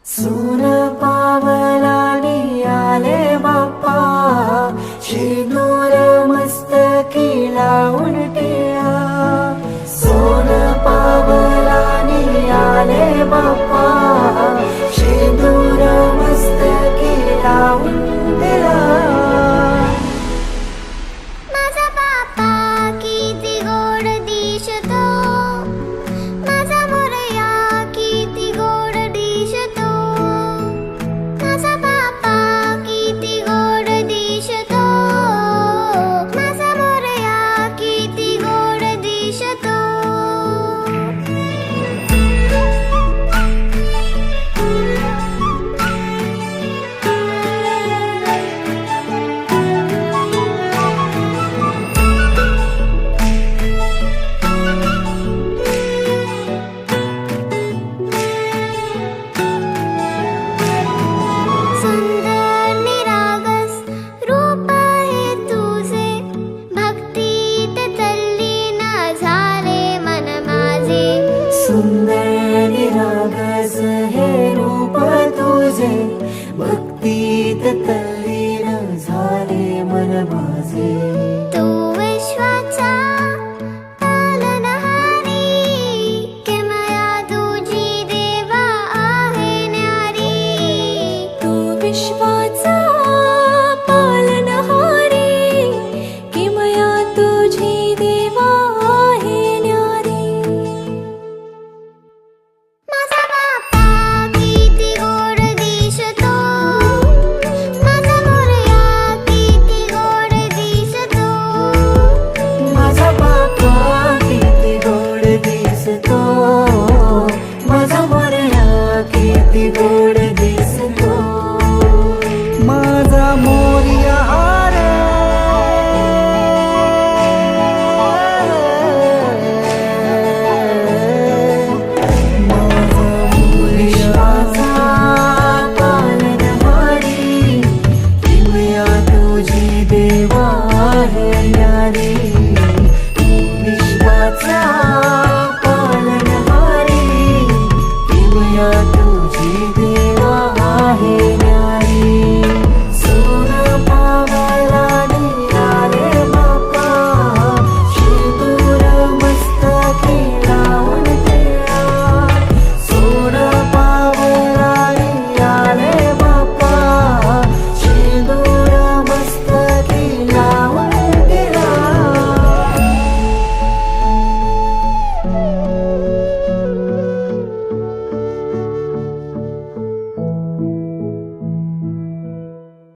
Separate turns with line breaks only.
सून पावलानी आले बाप्पा, शेंदूर मस्तकी लावून टिळा. सोन पावलानी आले बाप्पा, शेंदूर मस्तकी लावून टिळा.
माझा बाप्पा किती गोड दिसतो, माझा मोरया किती गोड दिसतो. माझा बाप्पा किती गोड दिसतो, माझा मोरया किती गोड दिसतो. सुंदर निरागस रूप आहे तुझे, भक्तीत तल्लीन झाले मन माझे.
सुंदर निरागस हे रूप तुझे, भक्तीत तल्लीन झाले मन माझे.
तू विश्वाचा पालनहारी, किमया तुझी देवा आहे न्यारी.
तू विश्वाचा पालनहारी, किमया तुझी देवा आहे न्यारी.
माझा बाप्पा किती गोड दिसतो, माझा मोरया किती गोड दिसतो.
माझा बाप्पा किती गोड दिसतो, माझा मोरया किती गोड दिसतो. माझा मोरया रे, माझा मोरयाचा पालनहारी, किमया तुझी देवा आहे न्यारी. विश्वाचा पालनहारी, किमया